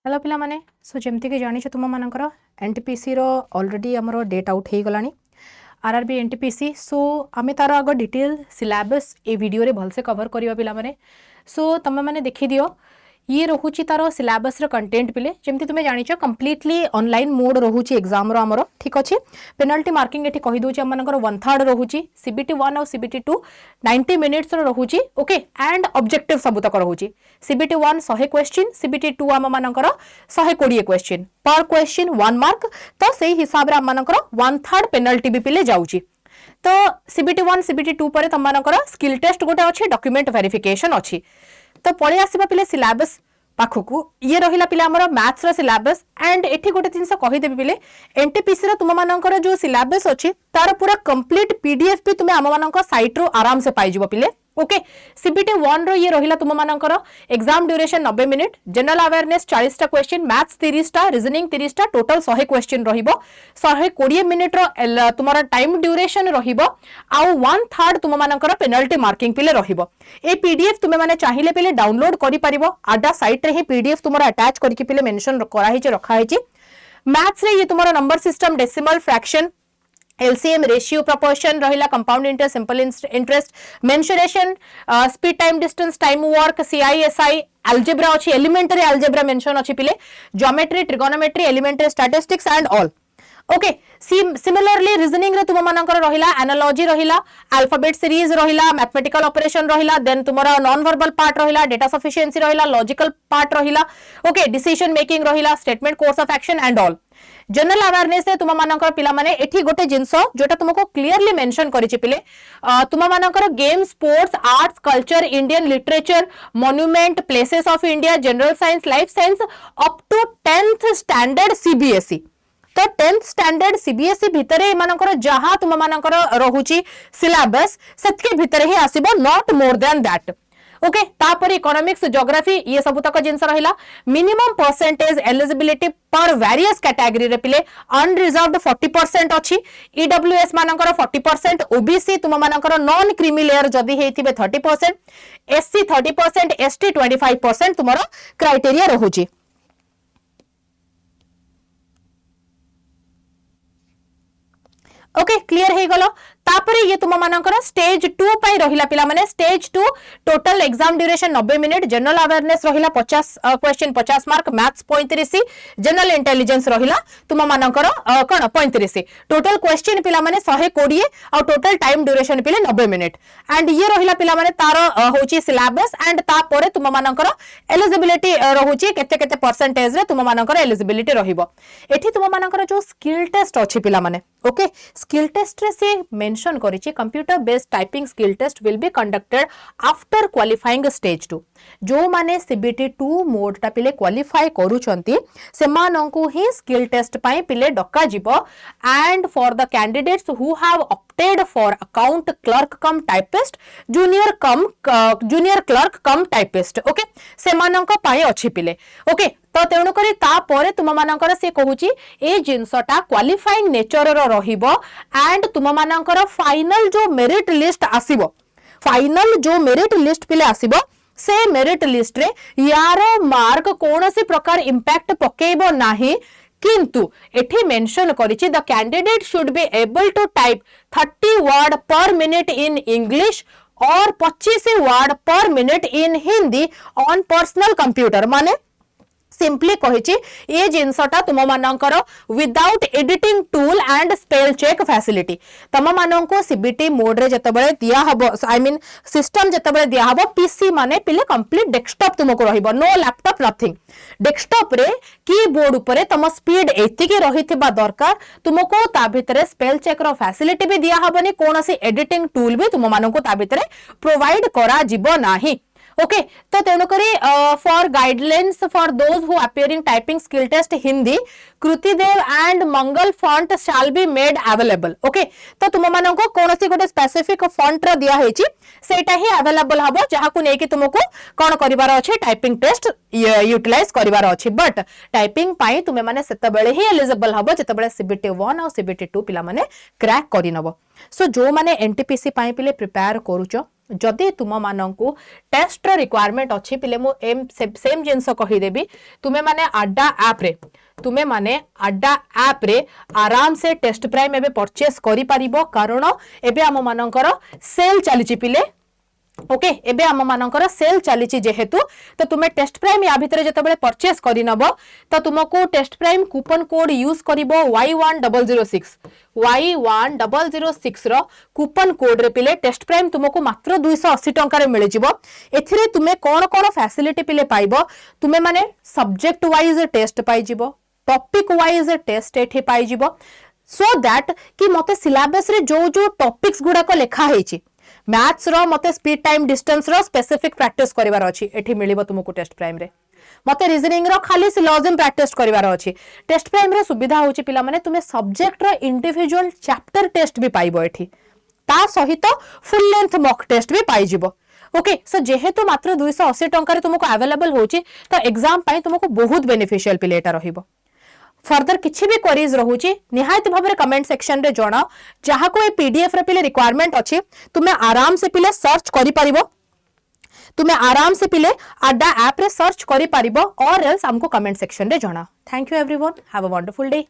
Hello पिला माने सो जमती कि जानी तुम मानकर एनटीपीसी रो ऑलरेडी हमरो डेट आउट हो गलानी आरआरबी एनटीपीसी सो आमे तार आग डिटेल सिलेबस ए वीडियो रे भलसे कवर करिवा पिला माने सो तमे माने देखि दियो ये रोहुची तार सिलेबस रो कंटेंट पिले जेमती तुमे जानिछ कंप्लीटली ऑनलाइन मोड रोहुची एग्जाम रो हमरो ठीक अछि पेनल्टी मार्किंग एठी कहि दोची हम मानकर 1/3 रोहुची सीबीटी 1 और सीबीटी 2 90 मिनिट्स रो रोहुची ओके एंड ऑब्जेक्टिव सब तक रोहुची सीबीटी 1 100 क्वेश्चन सीबीटी 2 हम मानकर 120 क्वेश्चन पर क्वेश्चन 1 मार्क तो सेही हिसाब रे हम मानकर 1/3 पेनल्टी भी पिले जाउची तो सीबीटी 1 सीबीटी 2 पर तम मानकर स्किल टेस्ट गोटे अछि डॉक्यूमेंट वेरिफिकेशन अछि तो पळे आसीबा पिले सिलेबस पाखकू ये रहिला पिले हमर मैथ्स रो सिलेबस एंड एठी गोटे जिंस कहि देबी पिले एनटीपीसी रो तुम मानकर जो सिलेबस अछि तार पूरा कंप्लीट पीडीएफ भी तुमे हम मानकर साइट रो आराम से पाइ जबो पिले ओके सीबीटी 1 रो ये रहिला तुम मानकर exam duration 90 minute general awareness 40 टा क्वेश्चन मैथ्स 30 टा रीजनिंग 30 टा टोटल 100 क्वेश्चन रहिबो 120 मिनिट रो तुमरा टाइम ड्यूरेशन रहिबो आउ 1/3 तुम मानकर पेनल्टी मार्किंग पिले रहिबो ए पीडीएफ तुमे माने चाहिले पिले डाउनलोड करि परिबो आडा साइट रे ही पीडीएफ तुमरा अटैच करके पिले मेंशन करा हिचे रखा हिचे मैथ्स रे ये तुमरा number system decimal fraction LCM ratio proportion रहिला compound interest simple interest mensuration speed time distance time work CI SI algebra अछि एलिमेंटरी अलजेब्रा मेंशन अछि पिले geometry trigonometry elementary statistics and all okay similarly reasoning रे तुम मानकर रहिला analogy रहिला alphabet series रहिला मैथमेटिकल ऑपरेशन रहिला देन तुमरा नॉन वर्बल पार्ट रहिला डेटा सफिशिएंसी रहिला लॉजिकल पार्ट रहिला ओके डिसीजन मेकिंग रहिला statement course of action and all general awareness से तुम मानकर पिला माने एठी गोटे जिंस जोटा तुमको क्लियरली मेंशन करिछि पिले तुम मानकर game sports arts culture Indian literature monument places of India general science life science up to 10th standard CBSE तो 10th स्टैंडर्ड सीबीएसई भितरे मानकर जहां तुम मानकर रहुची सिलेबस सेतके भितरे ही आसीबो not more than that okay तापर इकोनॉमिक्स ज्योग्राफी ये सब तक जिंस रहिला minimum percentage eligibility per various category रे पिले अनरिजर्व्ड 40% अछि ईडब्ल्यूएस मानकर 40% ओबीसी तुम मानकर नॉन क्रीमी लेयर जदी हेतिबे 30% एससी 30% एसटी 25% तुमरो क्राइटेरिया रहुची ओके क्लियर हे गलो तापरे ये तुम मानकर स्टेज 2 पई रहिला पिला माने stage 2 total exam duration 90 minute general awareness रहिला 50 question 50 mark maths 35 general intelligence रहिला तुम मानकर कोन 35 टोटल क्वेश्चन पिला माने 120 और टोटल टाइम ड्यूरेशन पिले 90 मिनिट एंड ये रहिला पिला माने तार होची सिलेबस एंड तापरे तुम मानकर एलिजिबिलिटी रहुची केते केते परसेंटेज रे तुम मानकर एलिजिबिलिटी रहिबो एठी तुम मानकर जो स्किल टेस्ट अछि पिला माने ओके स्किल टेस्ट रे से मेंशन करिछि computer based typing skill test will be conducted after qualifying stage 2 जो माने सीबीटी 2 मोड टा पिले क्वालिफाई करूछंती से मानंकु ही स्किल टेस्ट पई पिले डका जिवो and for the candidates who have opted for account clerk come typist junior clerk come typist okay से मानंक पई अछि पिले ओके तो तेणु करी तापरे तुम मानकर से कहूची ए जिंसटा क्वालिफाइंग नेचर रो रहिबो एंड तुम मानकर फाइनल जो मेरिट लिस्ट आसीबो फाइनल जो मेरिट लिस्ट पिले आसीबो से मेरिट लिस्ट रे यार मार्क कोनोसी प्रकार इंपैक्ट पकेइबो नाही किंतु एठी मेंशन करिछि the candidate should be able to type 30 word per minute in English और 25 word per minute in Hindi on personal computer माने सिंपली कहिछि ए जिंसटा तुम मानकर without editing tool and spell check facility तम माननको सीबीटी मोड रे जतबेले दिया हबो आई मीन सिस्टम जतबेले दिया हबो पीसी माने पिले कंप्लीट डेस्कटॉप तुमको रहिबो नो लैपटॉप नथिंग डेस्कटॉप रे कीबोर्ड ऊपर तम स्पीड एतिके रहिथिबा दरकार तुमको ता भितरे स्पेल चेक रो फैसिलिटी भी दिया हबनी कोनोसी एडिटिंग टूल भी तुम माननको ता भितरे प्रोवाइड करा जिवो नाही ओके तो तेणुकरी for guidelines for those who appearing typing skill test Hindi Krutidev and Mangal font shall be made available okay तो तुम मानको कोनोसी गोटे स्पेसिफिक फॉन्ट रा दिया हेची सेटा ही अवेलेबल हबो जहा को नेकी तुमको कोन करिवार अछि टाइपिंग टेस्ट यूटिलाइज करिवार अछि बट टाइपिंग पाई तुमे माने सेते बेले ही एलिजिबल हबो जते बेले सीबीटी 1 और सीबीटी 2 पिला माने क्रैक करि नबो सो जो माने एनटीपीसी पाई पिले प्रिपेयर करूचो जदि तुम मानू टेस्ट रिक्वायरमेंट अच्छी पिले मु सेम जिनस कहीदेवी तुम्हें माने अड्डा ऐप रे तुम्हें माने अड्डा ऐप रे आराम से टेस्ट प्राइम एबे परचेस करि परिबो कारण एबे आम मानकर सेल चली पिले ओके एबे आम मानकर सेल चली जेहेतु तो तुम्हें टेस्ट प्राइम या भितर जतबेले परचेस करिनबो तो तुमको test prime coupon code use करिवो Y1006 Y1006 रो कूपन कोड रे पिले टेस्ट प्राइम तुमको मात्र 280 टंका रे मिल जिवो एथिरे तुमे कोन कोन फैसिलिटी पिले पाइबो तुमे माने सब्जेक्ट वाइज टेस्ट पाइ जिवो टॉपिक वाइज टेस्ट एठी पाइ जिवो सो दैट कि मते सिलेबस रे जो जो टॉपिक्स गुडा को लेखा हेची मैथ्स रो मते स्पीड टाइम डिस्टेंस रो स्पेसिफिक प्रैक्टिस करिवार अछि एठी मिलिबो तुमको टेस्ट प्राइम रे मते रीजनिंग रो खाली सिलोजिम प्रैक्टिस करिवार अछि टेस्ट प्राइम रे सुविधा होछि पिला माने तुमे सब्जेक्ट रो इंडिविजुअल चैप्टर टेस्ट भी पाइबो एठी ता सहित फुल लेंथ मॉक टेस्ट भी पाइ जिवो ओके सो जेहेतु मात्र 280 टंका रे तुमको अवेलेबल होछि तो एग्जाम पई तुमको बहुत बेनिफिशियल पिलेटा रहिबो फर्दर किछि भी क्वेरीज रहुची निहायत भाबरे कमेंट सेक्शन रे जणाओ जहा को ए पीडीएफ रे पिले रिक्वायरमेंट अछि तुमे आराम से पिले सर्च करि परिबो तुमे आराम से पिले अड्डा ऐप रे सर्च करि परिबो और एल्स हमको कमेंट सेक्शन रे जणाओ thank you everyone have a wonderful day.